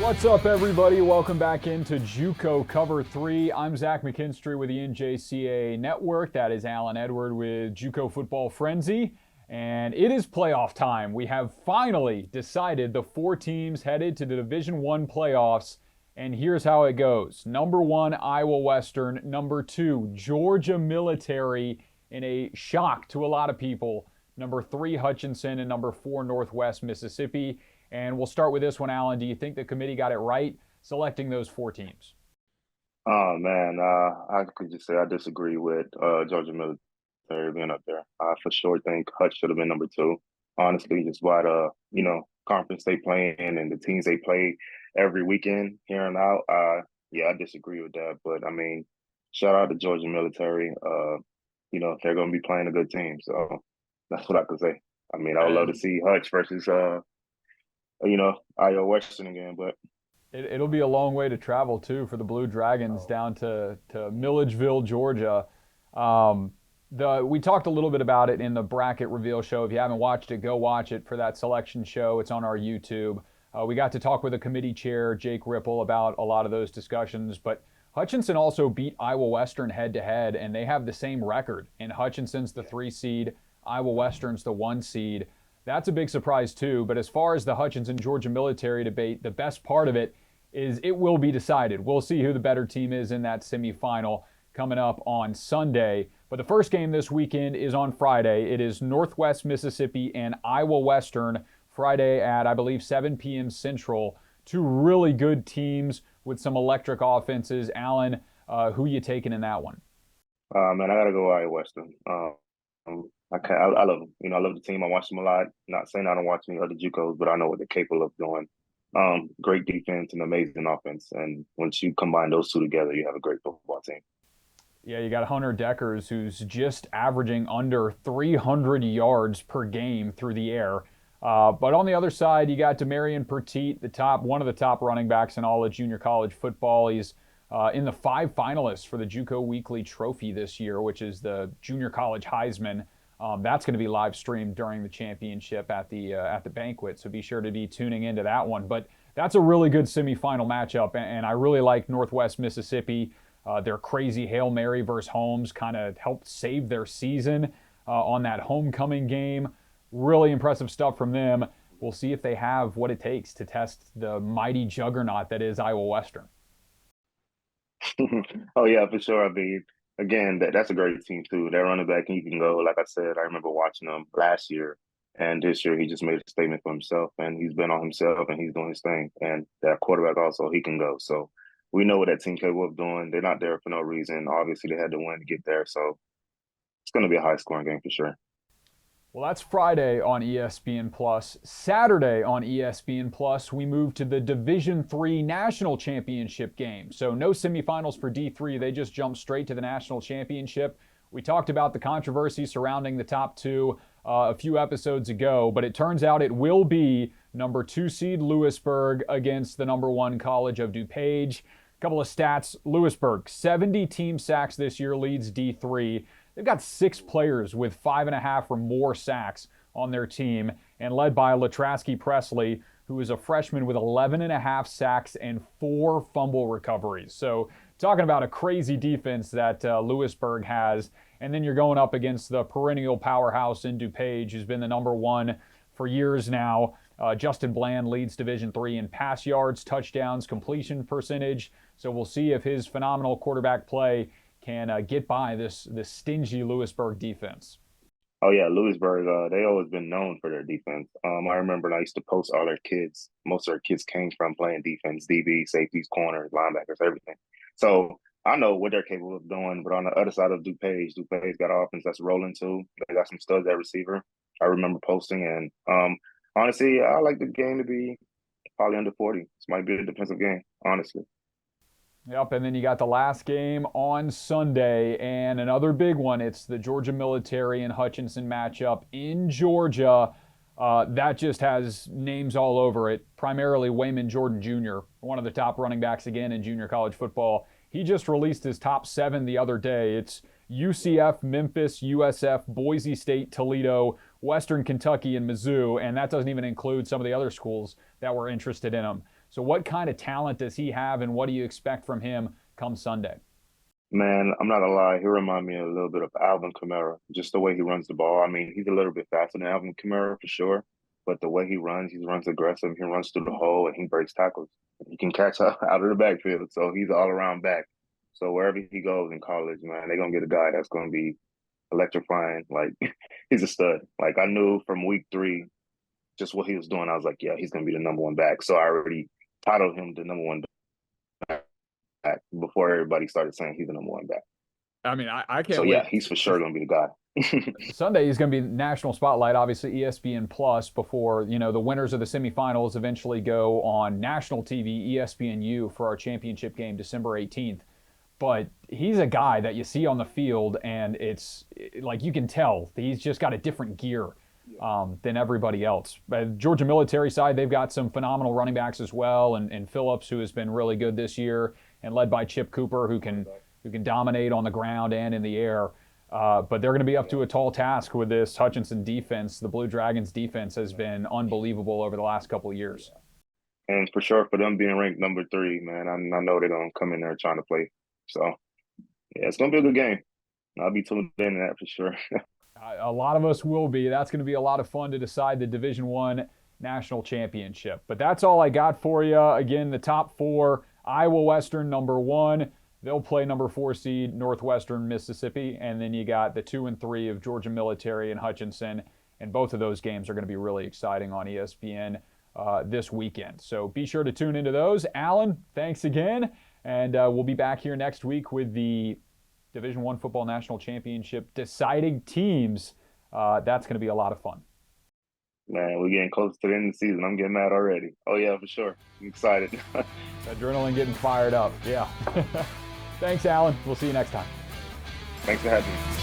What's up, everybody? Welcome back into JUCO Cover 3. I'm Zach McKinstry with the NJCAA Network. That is Alan Edward with JUCO Football Frenzy. And it is playoff time. We have finally decided the 4 teams headed to the Division I playoffs. And here's how it goes. Number 1, Iowa Western. Number 2, Georgia Military, in a shock to a lot of people. Number 3, Hutchinson. And number 4, Northwest Mississippi. And we'll start with this one, Alan. Do you think the committee got it right selecting those 4 teams? Oh man, I could just say I disagree with Georgia Military being up there. I for sure think Hutch should have been number 2. Honestly, just by the conference they play in and the teams they play every weekend here and out. Yeah, I disagree with that. But I mean, shout out to Georgia Military. They're going to be playing a good team, so that's what I could say. I mean, I would love to And see Hutch versus Iowa Western again, but it'll be a long way to travel, too, for the Blue Dragons oh, down to Milledgeville, Georgia. Um, we talked a little bit about it in the bracket reveal show. If you haven't watched it, go watch it for that selection show. It's on our YouTube. We got to talk with the committee chair, Jake Ripple, about a lot of those discussions. But Hutchinson also beat Iowa Western head-to-head, and they have the same record. And Hutchinson's the 3 seed, Iowa Western's the 1 seed. That's a big surprise, too. But as far as the Hutchinson-Georgia military debate, the best part of it is it will be decided. We'll see who the better team is in that semifinal coming up on Sunday. But the first game this weekend is on Friday. It is Northwest Mississippi and Iowa Western, Friday at, I believe, 7 p.m. Central. 2 really good teams with some electric offenses. Alan, who you taking in that one? man, I gotta go Iowa Western. I love them. I love the team. I watch them a lot. Not saying I don't watch any other JUCOs, but I know what they're capable of doing. Great defense and amazing offense. And once you combine those 2 together, you have a great football team. Yeah, you got Hunter Deckers, who's just averaging under 300 yards per game through the air. But on the other side, you got Demarion Petit, one of the top running backs in all of junior college football. He's in the 5 finalists for the JUCO Weekly Trophy this year, which is the junior college Heisman. That's going to be live streamed during the championship at the banquet, so be sure to be tuning into that one. But that's a really good semifinal matchup, and I really like Northwest Mississippi. Their crazy Hail Mary versus Holmes kind of helped save their season on that homecoming game. Really impressive stuff from them. We'll see if they have what it takes to test the mighty juggernaut that is Iowa Western. Oh yeah, for sure. I mean, again, that's a great team too. That running back, he can go. Like I said, I remember watching him last year, and this year he just made a statement for himself, and he's been on himself, and he's doing his thing. And that quarterback also, he can go. So we know what that team capable of doing. They're not there for no reason. Obviously, they had to win to get there. So it's going to be a high scoring game for sure. Well, that's Friday on ESPN Plus. Saturday on ESPN Plus, we move to the Division III National Championship game. So no semifinals for D3. They just jumped straight to the National Championship. We talked about the controversy surrounding the top 2 a few episodes ago, but it turns out it will be number 2 seed Lewisburg against the number 1 College of DuPage. A couple of stats. Lewisburg, 70 team sacks this year, leads D3. They've got 6 players with 5.5 or more sacks on their team, and led by Latraski Presley, who is a freshman with 11.5 sacks and 4 fumble recoveries. So talking about a crazy defense that Lewisburg has. And then you're going up against the perennial powerhouse in DuPage, who's been the number 1 for years now. Justin Bland leads Division III in pass yards, touchdowns, completion percentage. So we'll see if his phenomenal quarterback play can get by this stingy Lewisburg defense. Oh yeah, Lewisburg. They always been known for their defense. I remember I used to post all their kids. Most of their kids came from playing defense, DB, safeties, corners, linebackers, everything. So I know what they're capable of doing. But on the other side of DuPage got an offense that's rolling too. They got some studs at receiver. I remember posting, and honestly, I like the game to be probably under 40. This might be a defensive game, honestly. Yep, and then you got the last game on Sunday, and another big one. It's the Georgia Military and Hutchinson matchup in Georgia. That just has names all over it, primarily Wayman Jordan Jr., one of the top running backs again in junior college football. He just released his top 7 the other day. It's UCF, Memphis, USF, Boise State, Toledo, Western Kentucky, and Mizzou, and that doesn't even include some of the other schools that were interested in him. So what kind of talent does he have, and what do you expect from him come Sunday? Man, I'm not gonna lie, he remind me a little bit of Alvin Kamara, just the way he runs the ball. I mean, he's a little bit faster than Alvin Kamara for sure, but the way he runs aggressive, he runs through the hole and he breaks tackles. He can catch out of the backfield, so he's an all around back. So wherever he goes in college, man, they're gonna get a guy that's gonna be electrifying. Like he's a stud. Like I knew from week 3 just what he was doing. I was like, yeah, he's gonna be the number one back. So I already titled him the number one back before everybody started saying he's the number one back. I mean, I So can't yeah, wait. he's for sure gonna be the guy. Sunday is going to be national spotlight, obviously ESPN Plus. Before the winners of the semifinals eventually go on national TV, ESPNU, for our championship game, December 18th. But he's a guy that you see on the field, and it's like you can tell he's just got a different gear than everybody else. But Georgia military side, they've got some phenomenal running backs as well, and Phillips, who has been really good this year, and led by Chip Cooper, who can dominate on the ground and in the air. But they're going to be up to a tall task with this Hutchinson defense. The Blue Dragons defense has been unbelievable over the last couple of years. And for sure, for them being ranked number 3, man, I know they're gonna come in there trying to play. So yeah, it's gonna be a good game. I'll be tuned in to that for sure. A lot of us will be. That's going to be a lot of fun to decide the Division One national championship. But that's all I got for you. Again, the top 4: Iowa Western number 1. They'll play number 4 seed Northwestern Mississippi, and then you got the 2 and 3 of Georgia Military and Hutchinson, and both of those games are going to be really exciting on ESPN this weekend. So be sure to tune into those. Alan, thanks again, and we'll be back here next week with the Division One Football National Championship deciding teams. That's going to be a lot of fun. Man, we're getting close to the end of the season. I'm getting mad already. Oh yeah, for sure. I'm excited. Adrenaline getting fired up. Yeah. Thanks, Alan. We'll see you next time. Thanks for having me.